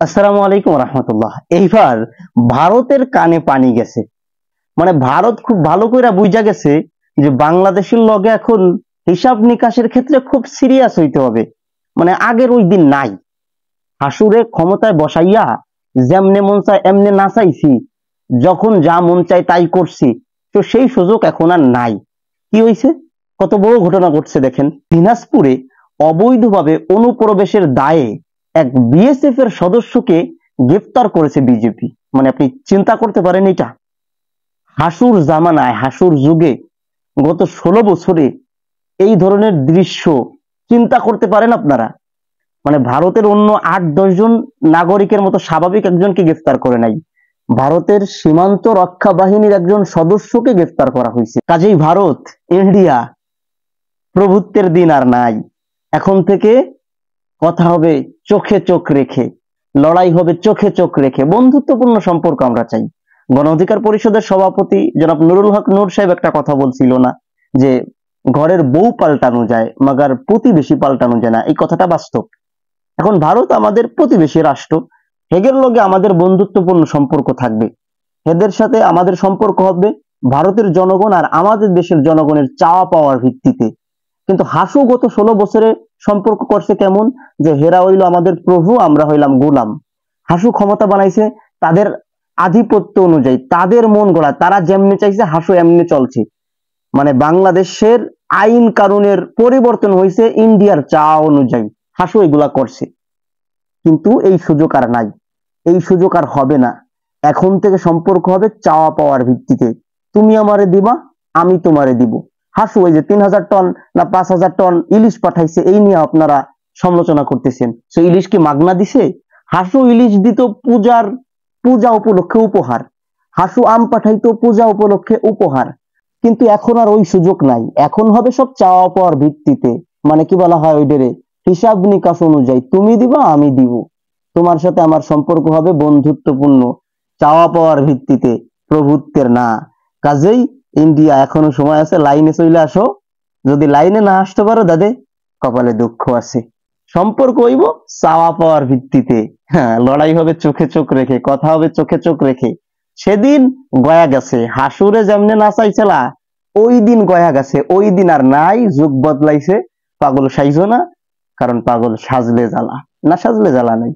আসসালামু আলাইকুম রহমতুল্লাহ। এইবার ভারতের কানে পানি গেছে, মানে ভারত খুব ভালো করে বুঝা গেছে যে বাংলাদেশের লগে এখন হিসাব নিকাশের ক্ষেত্রে খুব সিরিয়াস হইতে হবে। মানে আগের ওই দিন নাই, হাসুরে ক্ষমতায় বসাইয়া যেমনে মন চায় এমনে নাচাইছি, যখন যা মন চায় তাই করছি, তো সেই সুযোগ এখন আর নাই। কি হয়েছে, কত বড় ঘটনা ঘটছে দেখেন। দিনাজপুরে অবৈধভাবে অনুপ্রবেশের দায়ে এক বিএসএফ এর সদস্যকে গ্রেফতার করেছে বিজেপি। মানে আপনি চিন্তা করতে পারেন এটা। হাসুর জামানায়, হাসুর যুগে, গত 16 বছরে এই ধরনের দৃশ্য চিন্তা করতে পারেন আপনারা? মানে ভারতের অন্য 8-10 জন নাগরিকের মতো স্বাভাবিক একজনকে গ্রেফতার করে নাই, ভারতের সীমান্ত রক্ষা বাহিনীর একজন সদস্যকে গ্রেফতার করা হয়েছে। কাজেই ভারত ইন্ডিয়া প্রভুত্বের দিন আর নাই। এখন থেকে কথা হবে চোখে চোখ রেখে, লড়াই হবে চোখে চোখ রেখে, বন্ধুত্বপূর্ণ সম্পর্ক আমরা চাই। গণ অধিকার পরিষদের সভাপতি জনাব নুরুল হক নূর সাহেব একটা কথা বলছিল না, যে ঘরের বউ পাল্টানো যায় মাগার প্রতিবেশী পাল্টানো যায় না। এই কথাটা বাস্তব। এখন ভারত আমাদের প্রতিবেশী রাষ্ট্র, হেগের লগে আমাদের বন্ধুত্বপূর্ণ সম্পর্ক থাকবে, এদের সাথে আমাদের সম্পর্ক হবে ভারতের জনগণ আর আমাদের দেশের জনগণের চাওয়া পাওয়ার ভিত্তিতে। কিন্তু হাসু গত 16 বছরে সম্পর্ক করছে কেমন, যে হেরা হইলো আমাদের প্রভু, আমরা হইলাম গোলাম। হাসু ক্ষমতা বানাইছে তাদের আধিপত্য অনুযায়ী, তাদের মন গড়া, তারা যেমনি চাইছে হাসু এমনি চলছে। মানে বাংলাদেশের আইন কানুনের পরিবর্তন হয়েছে ইন্ডিয়ার চাওয়া অনুযায়ী, হাসু এগুলা করছে। কিন্তু এই সুযোগ আর নাই, এই সুযোগ আর হবে না। এখন থেকে সম্পর্ক হবে চাওয়া পাওয়ার ভিত্তিতে, তুমি আমারে দিবা, আমি তোমারে দিব। হাসু ওই যে 3000 টন না 5000 টন ইলিশ পাঠাইছে, এই নিয়ে আপনারা সমালোচনা করতেছেন। সো ইলিশ কি মাগনা দিছে? হাসু ইলিশ দিত পূজা উপলক্ষে উপহার, হাসু আম পাঠাইতো পূজা উপলক্ষে উপহার। কিন্তু এখন আর ওই সুযোগ নাই, এখন হবে সব চাওয়া পাওয়ার ভিত্তিতে। মানে কি বলা হয় ওইটারে, হিসাব নিকাশ অনুযায়ী, তুমি দিবা আমি দিব, তোমার সাথে আমার সম্পর্ক হবে বন্ধুত্বপূর্ণ, চাওয়া পাওয়ার ভিত্তিতে, প্রভুত্বের না। কাজেই ইন্ডিয়া এখনো সময় আছে, লাইনে চলে আসো। যদি লাইনে না আসতে পারো দাদে, কপালে দুঃখ আছে। সম্পর্ক হইব চাওয়া পাওয়ার ভিত্তিতে। হ্যাঁ, লড়াই হবে চোখে চোখ রেখে, কথা হবে চোখে চোখ রেখে। সেদিন গয়া গেছে, হাসুরে যেমনে নাচাইছিলা ওই দিন গয়া গেছে, ওই দিন আর নাই। যুগ বদলাইছে, পাগল সাইজো না, কারণ পাগল সাজলে জ্বালা, না সাজলে জ্বালা নাই।